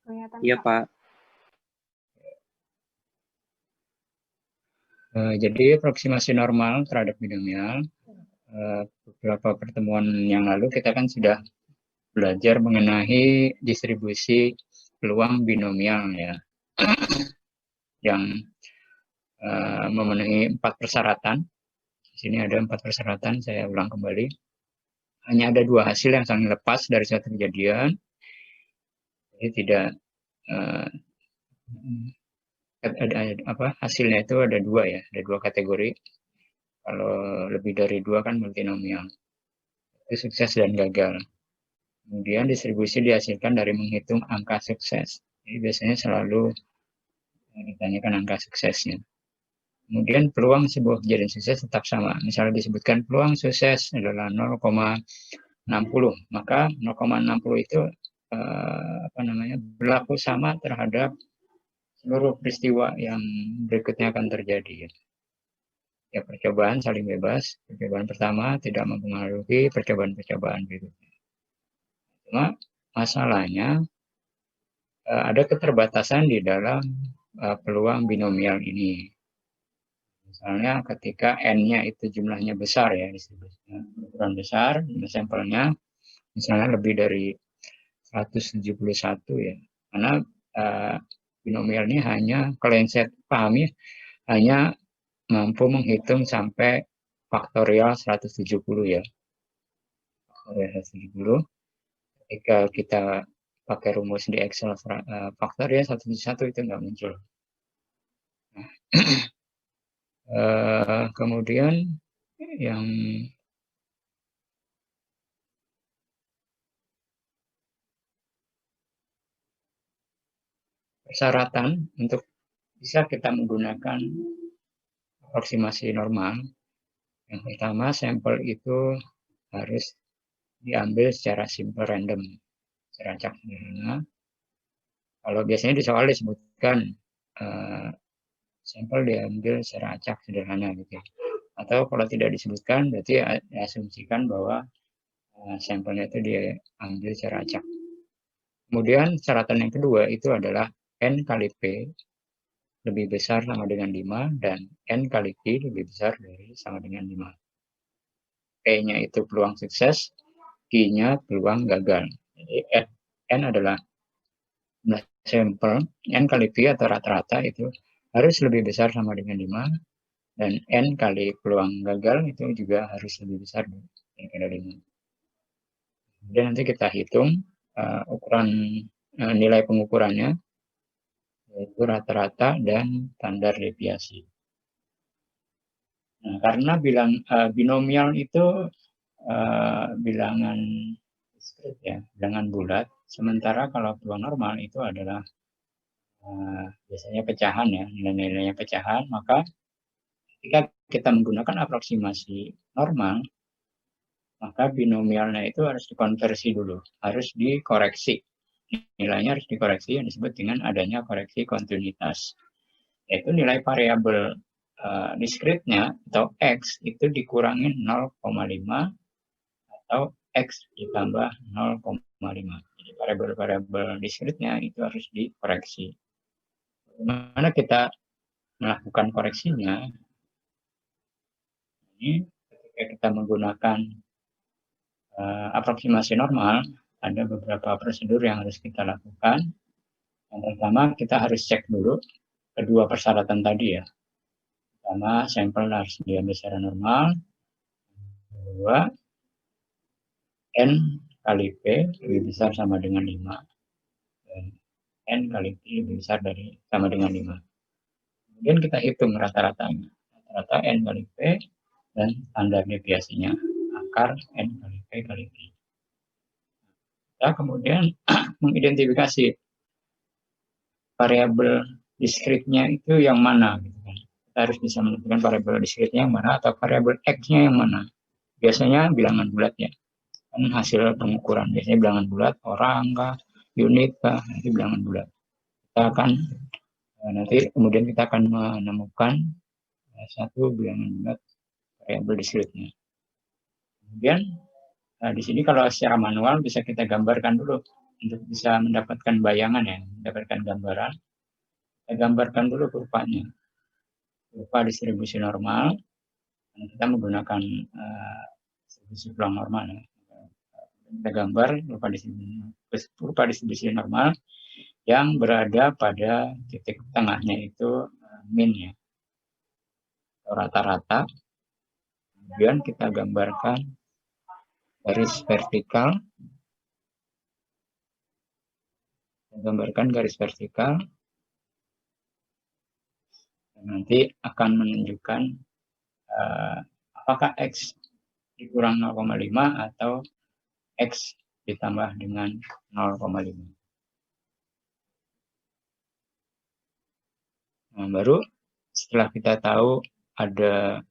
Kelihatan, Iya, Pak. Pak. Jadi aproksimasi normal terhadap binomial, beberapa pertemuan yang lalu kita kan sudah belajar mengenai distribusi peluang binomial ya, yang memenuhi 4 persyaratan. Di sini ada 4 persyaratan, saya ulang kembali. Hanya ada 2 hasil yang saling lepas dari suatu kejadian, jadi tidak hasilnya itu ada 2 ya, ada 2 kategori. Kalau lebih dari 2 kan multinomial, itu sukses dan gagal. Kemudian distribusi dihasilkan dari menghitung angka sukses. Jadi biasanya selalu ditanyakan angka suksesnya. Kemudian peluang sebuah kejadian sukses tetap sama. Misalnya disebutkan peluang sukses adalah 0,60, maka 0,60 itu berlaku sama terhadap seluruh peristiwa yang berikutnya akan terjadi. Ya, percobaan saling bebas. Percobaan pertama tidak mempengaruhi percobaan-percobaan berikutnya. Cuma masalahnya ada keterbatasan di dalam peluang binomial ini. Misalnya ketika N-nya itu jumlahnya besar ya, ukuran besar, sampelnya misalnya lebih dari 171 ya. Karena binomial ini hanya, kalau yang saya pahami, hanya mampu menghitung sampai faktorial 170 ya. Faktorial 170. Ketika kita pakai rumus di Excel faktorial 171 itu nggak muncul. Nah, kemudian yang persyaratan untuk bisa kita menggunakan aproksimasi normal, yang pertama sampel itu harus diambil secara simple random, secara acak sederhana. Kalau biasanya di soal disebutkan sampel diambil secara acak sederhana gitu. Atau kalau tidak disebutkan berarti diasumsikan bahwa sampelnya itu diambil secara acak. Kemudian syaratan yang kedua itu adalah N kali P lebih besar sama dengan 5 dan N kali Q lebih besar dari sama dengan 5. P-nya itu peluang sukses, Q-nya peluang gagal. Jadi N adalah sampel, N kali Q atau rata-rata itu harus lebih besar sama dengan 5, dan N kali peluang gagal itu juga harus lebih besar daripada 5. Kemudian nanti kita hitung ukuran nilai pengukurannya, yaitu rata-rata dan standar deviasi. Nah, karena binomial itu bilangan diskrit ya, bilangan bulat, sementara kalau peluang normal itu adalah biasanya pecahan ya, nilai-nilainya pecahan, maka ketika kita menggunakan aproksimasi normal, maka binomialnya itu harus dikonversi dulu, harus dikoreksi. Nilainya harus dikoreksi yang disebut dengan adanya koreksi kontinuitas. Yaitu nilai variabel diskritnya atau X itu dikurangin 0,5 atau X ditambah 0,5. Jadi variabel-variabel diskritnya itu harus dikoreksi. Bagaimana kita melakukan koreksinya? Ini ketika kita menggunakan aproksimasi normal, ada beberapa prosedur yang harus kita lakukan. Yang pertama, kita harus cek dulu kedua persyaratan tadi ya. Pertama, sampel harus diambil secara normal. Kedua, N kali P lebih besar sama dengan 5. Dan N kali P lebih besar sama dengan 5. Kemudian kita hitung rata-ratanya. Rata-rata N kali P dan standar deviasinya. Akar N kali P kali Q. Kita kemudian mengidentifikasi variabel diskritnya itu yang mana. Gitu kan. Kita harus bisa menentukan variabel diskritnya yang mana atau variabel X-nya yang mana. Biasanya bilangan bulat ya. Kan hasil pengukuran. Biasanya bilangan bulat, orang kah, unit kah, nanti bilangan bulat. Kita akan nanti kemudian kita akan menemukan satu bilangan bulat variabel diskritnya. Kemudian di sini kalau secara manual bisa kita gambarkan dulu untuk bisa mendapatkan bayangan ya, mendapatkan gambaran, kita gambarkan dulu kurvanya. Kurva distribusi normal, kita menggunakan distribusi peluang normal ya. Kita gambar kurva distribusi normal yang berada pada titik tengahnya itu min ya, rata-rata. Kemudian kita gambarkan garis vertikal, nanti akan menunjukkan apakah X dikurang 0,5 atau X ditambah dengan 0,5. Nah, baru setelah kita tahu ada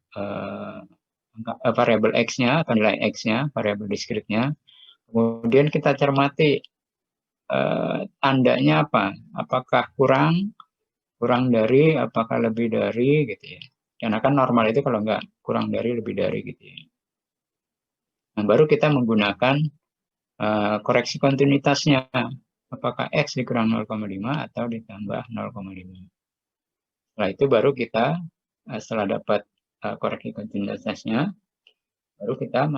variabel X-nya atau nilai X-nya, variabel diskritnya, kemudian kita cermati tandanya apa, apakah kurang dari, apakah lebih dari, gitu ya. Karena kan normal itu kalau nggak kurang dari, lebih dari, gitu ya. Nah, baru kita menggunakan koreksi kontinuitasnya, apakah X dikurang 0,5 atau ditambah 0,5. Setelah itu baru kita, setelah dapat koreksi kontinuitasnya, baru kita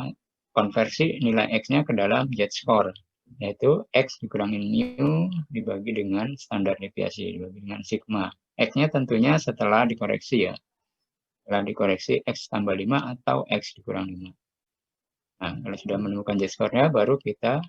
konversi nilai X-nya ke dalam z-score, yaitu X dikurangin mu dibagi dengan standar deviasi, dibagi dengan sigma. X-nya tentunya setelah dikoreksi ya. Setelah dikoreksi X tambah 5 atau X dikurang 5. Nah, kalau sudah menemukan z-score-nya, baru kita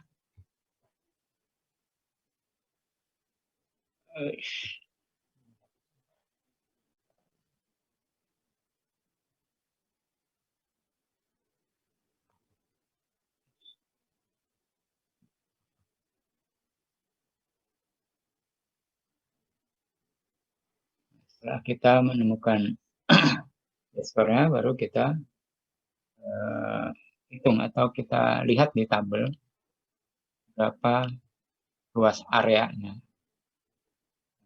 setelah kita menemukan z-score-nya, baru kita hitung atau kita lihat di tabel berapa luas areanya.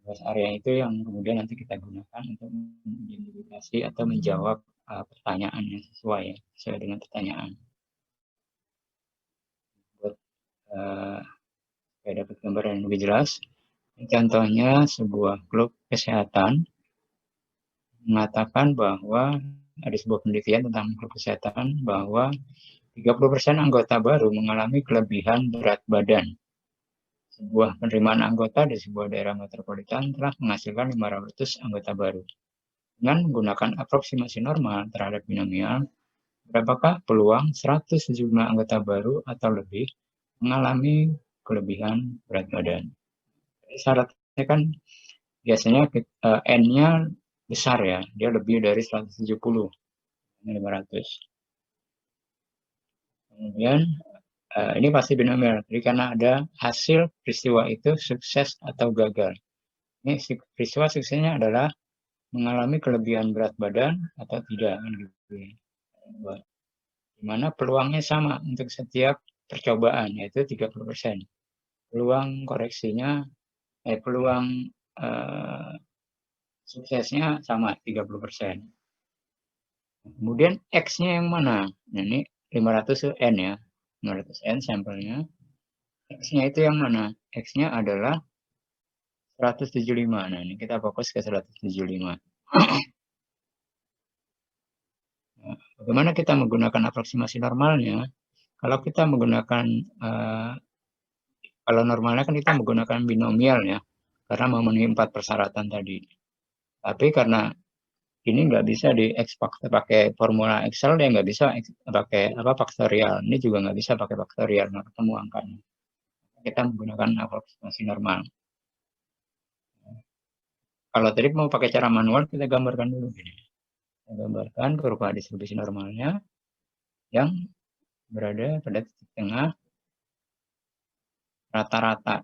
Luas area itu yang kemudian nanti kita gunakan untuk mengidentifikasi atau menjawab pertanyaan yang sesuai dengan pertanyaan. Buat supaya dapat gambaran yang lebih jelas, contohnya sebuah klub kesehatan mengatakan bahwa ada sebuah penelitian tentang klub kesehatan bahwa 30% anggota baru mengalami kelebihan berat badan. Sebuah penerimaan anggota di sebuah daerah metropolitan telah menghasilkan 500 anggota baru. Dengan menggunakan aproksimasi normal terhadap binomial, berapakah peluang 175 anggota baru atau lebih mengalami kelebihan berat badan? Syaratnya kan biasanya N-nya besar ya, dia lebih dari 170, 500. Kemudian ini pasti binomial, jadi karena ada hasil peristiwa itu sukses atau gagal. Ini peristiwa suksesnya adalah mengalami kelebihan berat badan atau tidak. Dimana peluangnya sama untuk setiap percobaan, yaitu 30%. Peluang koreksinya, peluang suksesnya sama 30%. Kemudian X-nya yang mana? Nah, ini 500 N ya. 500 N sampelnya. X-nya itu yang mana? X-nya adalah 175. Nah, ini kita fokus ke 175. Nah, bagaimana kita menggunakan aproksimasi normalnya? Kalau kita menggunakan, kalau normalnya kan kita menggunakan binomial ya, karena memenuhi 4 persyaratan tadi. Tapi karena ini nggak bisa pakai formula Excel, dia nggak bisa pakai faktorial. Ini juga nggak bisa pakai faktorial, nggak ketemu angkanya. Kita menggunakan aproksimasi normal. Kalau tadi mau pakai cara manual, kita gambarkan dulu gini. Kita gambarkan kurva distribusi normalnya yang berada pada titik tengah rata-rata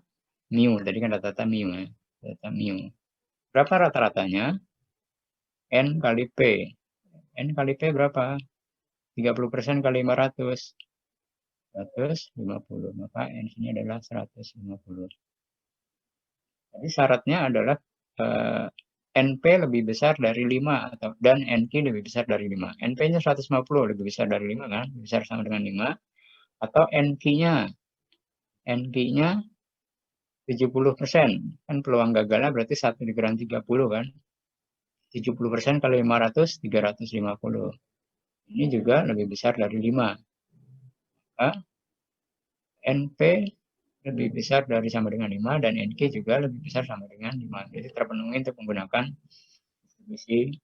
mu. Tadi kan rata-rata mu ya. Rata mu. Berapa rata-ratanya? N kali P. N kali P berapa? 30% kali 500. 150. Maka N-nya adalah 150. Jadi syaratnya adalah NP lebih besar dari 5 dan NQ lebih besar dari 5. NP-nya 150 lebih besar dari 5 kan? Lebih besar sama dengan 5. Atau NQ-nya 70%. Kan peluang gagalnya berarti 1 dikurang 30 kan. 70% kali 500, 350. Ini juga lebih besar dari 5. NP lebih besar dari sama dengan 5 dan NQ juga lebih besar sama dengan 5. Jadi terpenuhi untuk menggunakan distribusi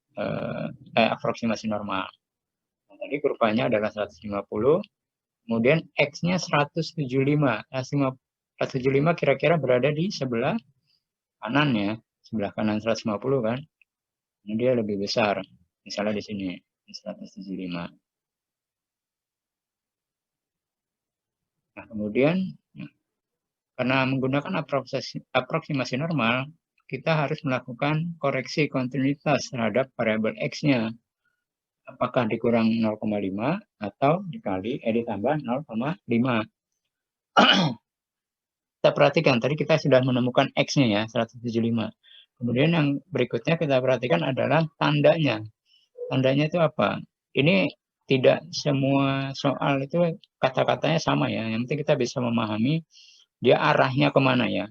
aproksimasi normal. Nah, tadi kurvanya adalah 150, kemudian X-nya 175. 175 kira-kira berada di sebelah kanan ya, sebelah kanan 150 kan. Ini dia lebih besar, misalnya di sini, 175. Nah, kemudian karena menggunakan aproksimasi normal, kita harus melakukan koreksi kontinuitas terhadap variabel X-nya. Apakah dikurang 0,5 atau ditambah 0,5. Kita perhatikan, tadi kita sudah menemukan X-nya ya, 175. Kemudian yang berikutnya kita perhatikan adalah tandanya. Tandanya itu apa? Ini tidak semua soal itu kata-katanya sama ya. Yang penting kita bisa memahami dia arahnya kemana ya.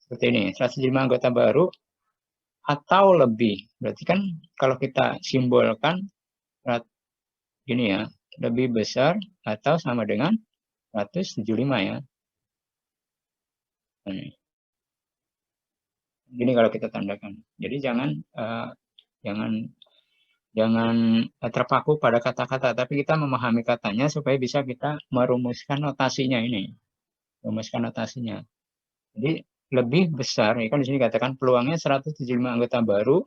Seperti ini, 175 anggota baru atau lebih. Berarti kan kalau kita simbolkan gini ya, lebih besar atau sama dengan 175 ya. Gini kalau kita tandakan. Jadi jangan terpaku pada kata-kata, tapi kita memahami katanya supaya bisa kita merumuskan notasinya ini. Rumuskan notasinya. Jadi lebih besar, ya kan di sini katakan peluangnya 175 anggota baru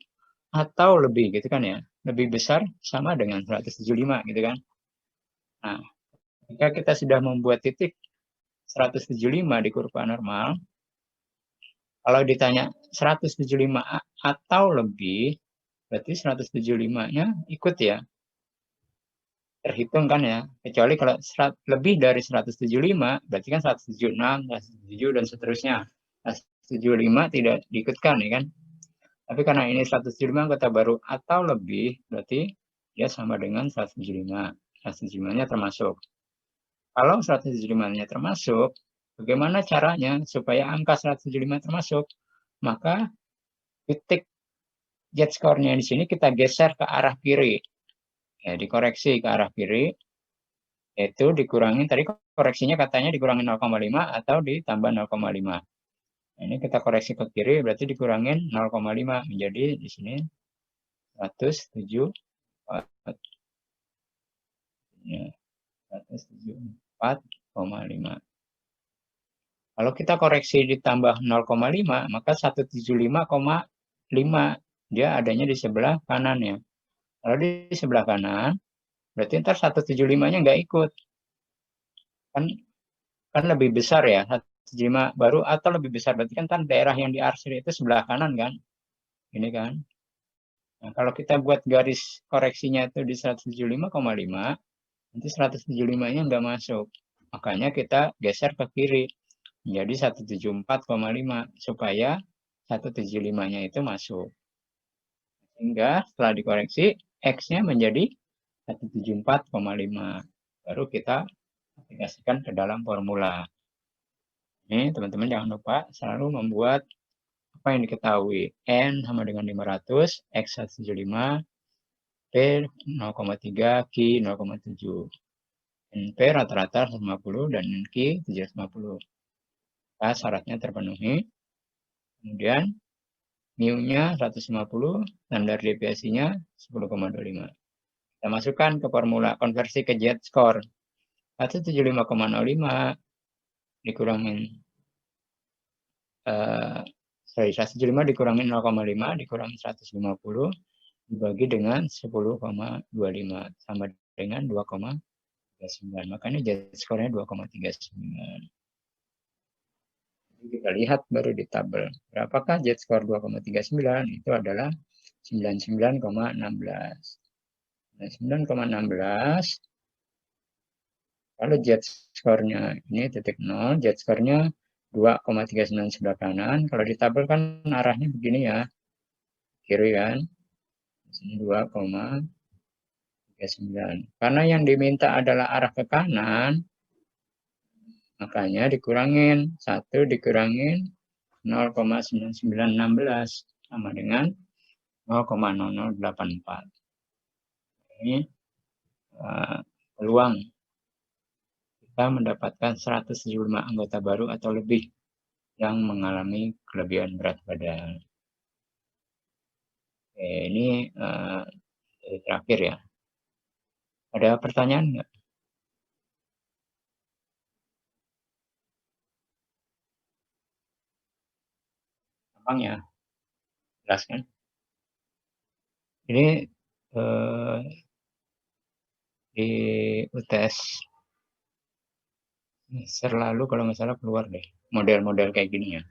atau lebih gitu kan ya. Lebih besar sama dengan 175 gitu kan. Nah, jika kita sudah membuat titik 175 di kurva normal, kalau ditanya 175 atau lebih, berarti 175-nya ikut ya. Terhitung kan ya. Kecuali kalau lebih dari 175, berarti kan 176, 177, dan seterusnya. 175 tidak diikutkan ya kan. Tapi karena ini 175 anggota baru atau lebih, berarti dia sama dengan 175. 175-nya termasuk. Kalau 175-nya termasuk, bagaimana caranya supaya angka 175 termasuk? Maka titik Z-score-nya di sini kita geser ke arah kiri. Ya, dikoreksi ke arah kiri, yaitu dikurangin, tadi koreksinya katanya dikurangin 0,5 atau ditambah 0,5. Ini kita koreksi ke kiri, berarti dikurangin 0,5 menjadi di sini 174. Ya, 174,5. Kalau kita koreksi ditambah 0,5, maka 175,5 dia adanya di sebelah kanan ya. Kalau di sebelah kanan, berarti ntar 175-nya nggak ikut. Kan lebih besar ya, 175 baru atau lebih besar. Berarti kan daerah yang diarsir itu sebelah kanan kan. Ini kan. Nah, kalau kita buat garis koreksinya itu di 175,5, nanti 175-nya nggak masuk. Makanya kita geser ke kiri menjadi 174,5 supaya 175-nya itu masuk. Sehingga setelah dikoreksi, X-nya menjadi 174,5. Baru kita aplikasikan ke dalam formula. Ini teman-teman jangan lupa selalu membuat apa yang diketahui. N sama dengan 500, X 175, P 0,3, Q 0,7. NP rata-rata 150 dan NQ 750. Nah, syaratnya terpenuhi. Kemudian mu-nya 150, standar deviasinya 10,25. Kita masukkan ke formula konversi ke Z-score. 175,05 dikurangin 175 dikurangin 0,5 dikurangin 150 dibagi dengan 10,25 sama dengan 2,39. Makanya Z-score-nya 2,39. Kita lihat baru di tabel. Berapakah Z-score 2,39? Itu adalah 99,16. 9,16. Kalau Z-score-nya ini titik 0, Z-score-nya 2,39 sebelah kanan. Kalau di tabel kan arahnya begini ya. Kiri kan. Di sini 2,39. Karena yang diminta adalah arah ke kanan, Makanya dikurangin. 1 dikurangin 0,9916 sama dengan 0,0084. Ini peluang kita mendapatkan 175 anggota baru atau lebih yang mengalami kelebihan berat badan. Oke, ini terakhir ya. Ada pertanyaan nggak? Gampang ya, jelas kan? Ini di UTS lalu kalau nggak salah keluar deh model-model kayak gini ya.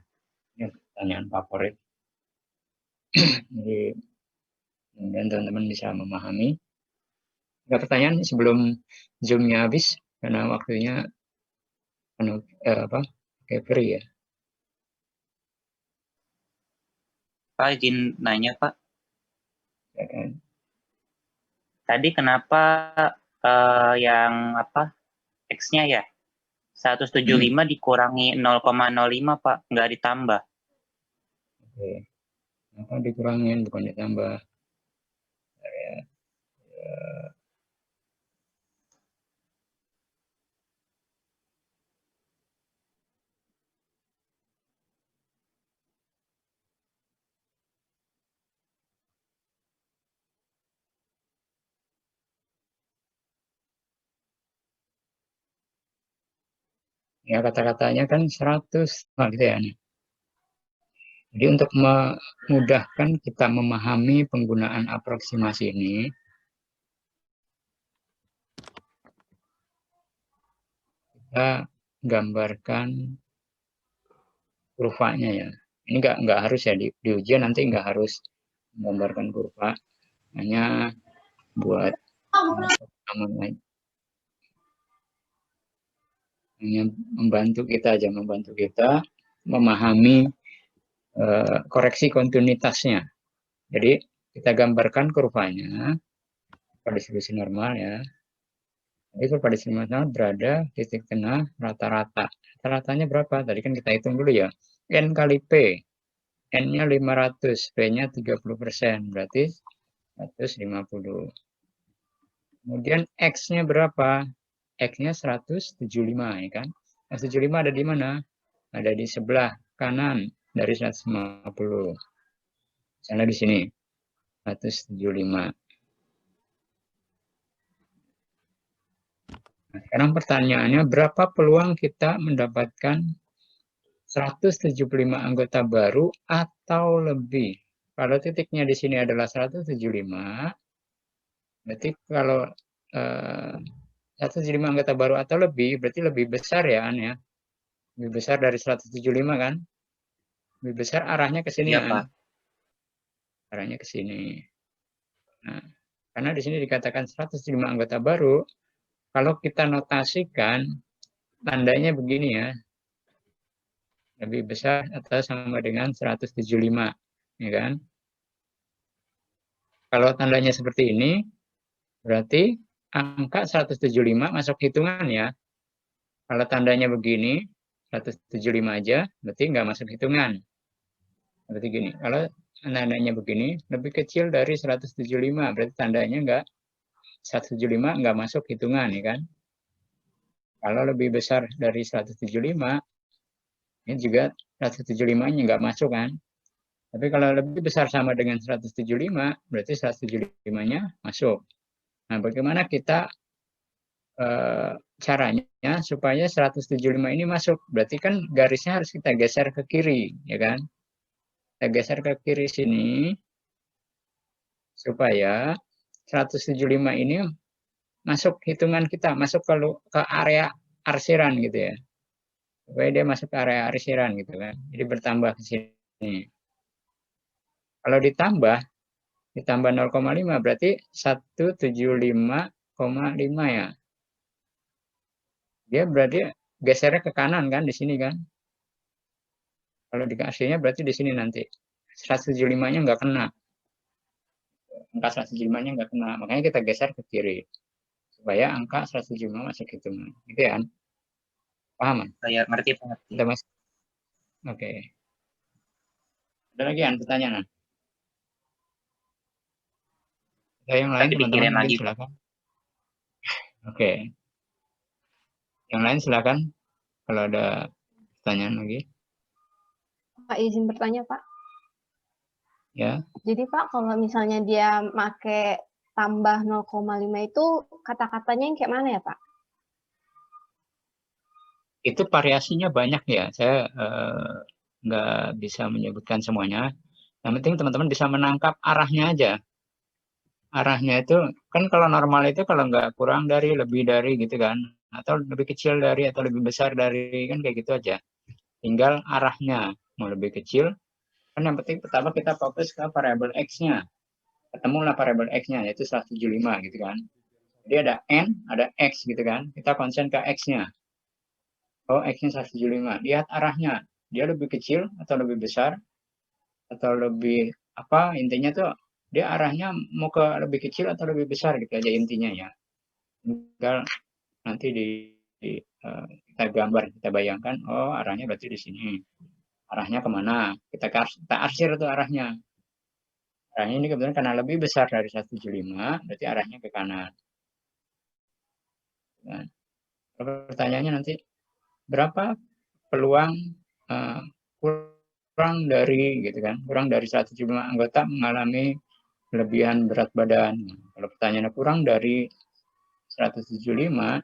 Ini pertanyaan favorit. Jadi kemudian teman-teman bisa memahami. Ada pertanyaan sebelum Zoom-nya habis karena waktunya penuh kayak free ya. Pak, izin nanya Pak. Ya kan? Tadi kenapa yang apa X-nya ya 175 dikurangi 0,05 Pak, nggak ditambah? Oke. Kenapa dikurangin bukan ditambah? Ya kata-katanya kan 100 gitu ya. Jadi untuk memudahkan kita memahami penggunaan aproksimasi ini, kita gambarkan kurvanya ya. Ini nggak harus ya di ujian nanti nggak harus menggambarkan kurva, hanya buat hanya membantu kita aja, membantu kita memahami koreksi kontinuitasnya. Jadi kita gambarkan kurvanya pada distribusi normal ya. Jadi kurva distribusi normal berada titik tengah rata-rata. Rata-ratanya berapa? Tadi kan kita hitung dulu ya. N kali P. N-nya 500, P-nya 30%, berarti 150. Kemudian X-nya berapa? X-nya 175 ya kan. 175 ada di mana? Ada di sebelah kanan dari 150. Misalnya di sini 175. Nah, sekarang pertanyaannya berapa peluang kita mendapatkan 175 anggota baru atau lebih? Kalau titiknya di sini adalah 175, berarti kalau 175 anggota baru atau lebih, berarti lebih besar ya, An ya. Lebih besar dari 175 kan? Lebih besar arahnya ke sini, Iya, An. Pak. Arahnya ke sini. Nah, karena di sini dikatakan 175 anggota baru, kalau kita notasikan, tandanya begini ya. Lebih besar atau sama dengan 175, ya kan? Kalau tandanya seperti ini, berarti angka 175 masuk hitungan ya. Kalau tandanya begini, 175 aja, berarti nggak masuk hitungan. Berarti gini, kalau tandanya begini, lebih kecil dari 175, berarti tandanya nggak 175 nggak masuk hitungan, ya kan? Kalau lebih besar dari 175, ini juga 175-nya nggak masuk kan? Tapi kalau lebih besar sama dengan 175, berarti 175-nya masuk. Nah, bagaimana kita caranya supaya 175 ini masuk? Berarti kan garisnya harus kita geser ke kiri, ya kan? Kita geser ke kiri sini supaya 175 ini masuk hitungan kita, masuk ke area arsiran gitu ya. Supaya dia masuk ke area arsiran gitu kan. Jadi bertambah ke sini. Kalau ditambah 0,5 berarti 175,5 ya. Dia berarti gesernya ke kanan kan di sini kan. Kalau dikasihnya berarti di sini nanti. 175-nya nggak kena. Angka 175-nya nggak kena. Makanya kita geser ke kiri. Supaya angka 175 masuk hitungan. Gitu ya. Paham? Saya ngerti, ngerti. Ada mas? Oke. Ada lagi pertanyaan? Ada yang lain Nanti teman-teman dipikirin mungkin lagi, Pak. silakan. Oke. Yang lain silakan kalau ada pertanyaan lagi. Pak, izin bertanya, Pak. Ya. Jadi, Pak, kalau misalnya dia pakai tambah 0,5 itu kata-katanya yang kayak mana ya, Pak? Itu variasinya banyak ya. Saya nggak bisa menyebutkan semuanya. Yang penting teman-teman bisa menangkap arahnya aja. Arahnya itu kan kalau normal itu kalau nggak kurang dari, lebih dari gitu kan. Atau lebih kecil dari atau lebih besar dari, kan kayak gitu aja. Tinggal arahnya. Mau lebih kecil, kan yang penting pertama kita fokus ke variabel X-nya. Ketemulah variabel X-nya, yaitu 175 gitu kan. Jadi ada N, ada X gitu kan. Kita konsen ke X-nya. Oh, X-nya 175. Lihat arahnya. Dia lebih kecil atau lebih besar atau lebih apa, intinya tuh dia arahnya mau ke lebih kecil atau lebih besar gitu aja intinya ya. Tinggal nanti kita gambar, kita bayangkan, oh arahnya berarti di sini. Arahnya kemana? Kita arsir tuh arahnya. Arahnya ini kebetulan karena lebih besar dari 175, berarti arahnya ke kanan. Nah, pertanyaannya nanti, berapa peluang kurang dari gitu kan, kurang dari 175 anggota mengalami kelebihan berat badan. Kalau pertanyaannya kurang dari 175,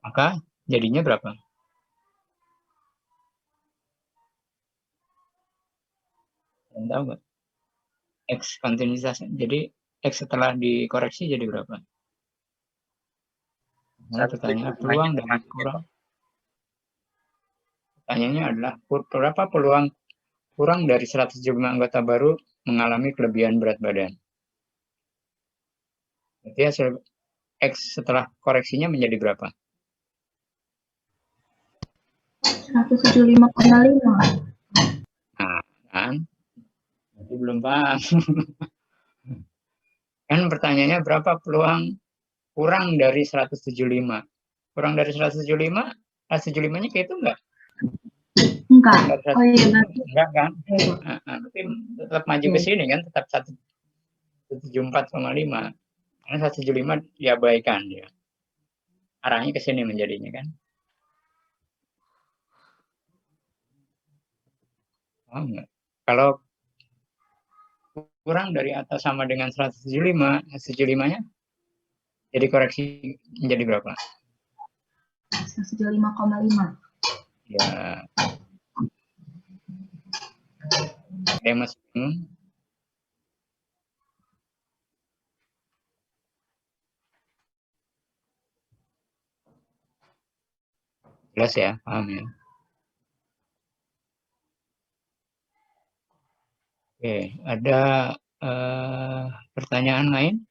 maka jadinya berapa? Kalian tahu nggak? X kontinuitas. Jadi X setelah dikoreksi jadi berapa? Nah, pertanyaannya peluang dari kurang. Pertanyaannya adalah berapa peluang kurang dari 175 anggota baru mengalami kelebihan berat badan. Berarti hasil X setelah koreksinya menjadi berapa? 175,5. Nah, kan? Berarti belum paham. Kan pertanyaannya berapa peluang kurang dari 175? Kurang dari 175, 175-nya kayak itu enggak? Enggak. Oh iya, berarti enggak kan? Berarti tetap maju ke sini kan, tetap 174,5. Karena 175 diabaikan ya. Arahnya ke sini menjadinya kan. Oh, enggak. Kalau kurang dari atau sama dengan 175, 175-nya jadi koreksi menjadi berapa? 175,5. Ya. Ada Mas jelas ya, paham ya. Oke, ada pertanyaan lain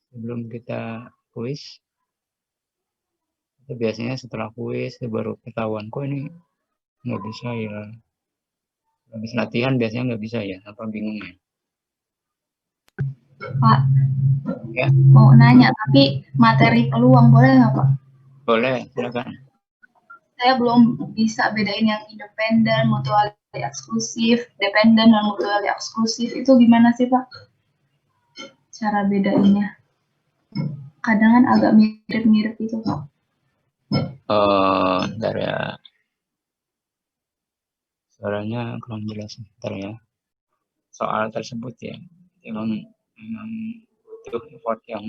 sebelum kita kuis? Biasanya setelah kuis baru ketahuan kok ini nggak bisa ya. Habis latihan biasanya nggak bisa ya, apa bingung ya? Pak, Ya, mau nanya, tapi materi peluang boleh nggak, Pak? boleh, silakan. Saya belum bisa bedain yang independen, mutual eksklusif, dependen, dan mutual eksklusif. Itu gimana sih, Pak? Cara bedainnya. Kadang kan agak mirip-mirip itu, Pak. Bentar ya. Suaranya kurang jelas, bentar ya. Soal tersebut ya, memang butuh effort yang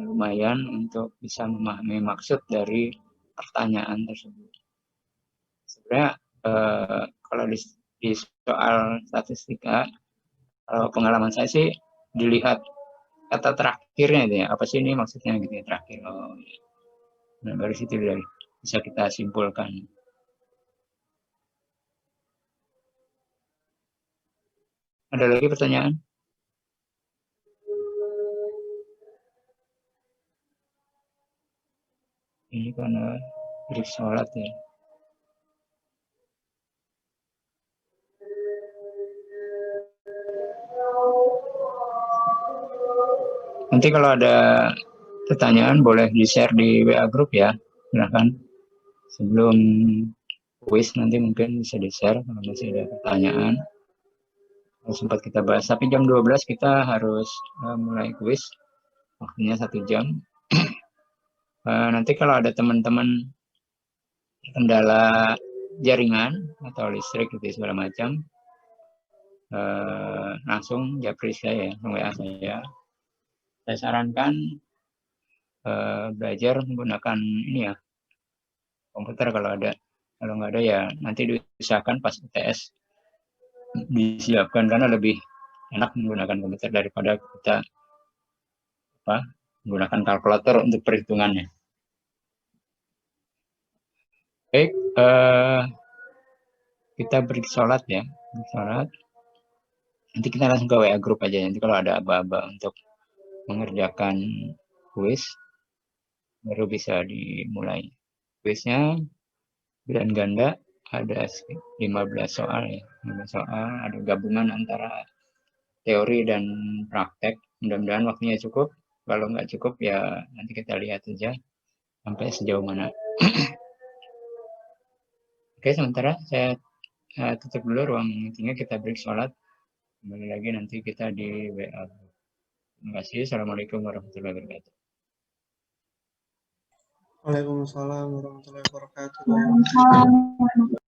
lumayan untuk bisa memahami maksud dari pertanyaan tersebut. Sebenarnya kalau di soal statistika, kalau pengalaman saya sih dilihat kata terakhirnya itu ya, apa sih ini maksudnya gitu ya, terakhir. Nah, dari situ bisa kita simpulkan. Ada lagi pertanyaan? Ini karena break sholat ya. Nanti kalau ada pertanyaan boleh di-share di WA grup ya. Silahkan. Sebelum kuis nanti mungkin bisa di-share kalau masih ada pertanyaan. Sempat kita bahas, tapi jam 12 kita harus mulai kuis. Waktunya 1 jam. Nanti kalau ada teman-teman kendala jaringan atau listrik gitu segala macam, langsung japri saya ya, WA saya. Saya sarankan belajar menggunakan ini ya, komputer kalau ada. Kalau nggak ada ya nanti diusahakan pas UTS disiapkan, karena lebih enak menggunakan komputer daripada kita menggunakan kalkulator untuk perhitungannya. Baik, kita beri sholat ya, beri sholat. Nanti kita langsung ke WA grup aja. Nanti kalau ada aba-aba untuk mengerjakan kuis, baru bisa dimulai. Kuisnya pilihan ganda, ada 15 soal ya. 15 soal, ada gabungan antara teori dan praktek. Mudah-mudahan waktunya cukup. Kalau nggak cukup ya nanti kita lihat saja sampai sejauh mana. Oke, sementara saya tutup dulu ruang meetingnya, kita break sholat. Kembali lagi nanti kita di WA. Terima kasih. Assalamualaikum warahmatullahi wabarakatuh. Waalaikumsalam warahmatullahi wabarakatuh. Waalaikumsalam.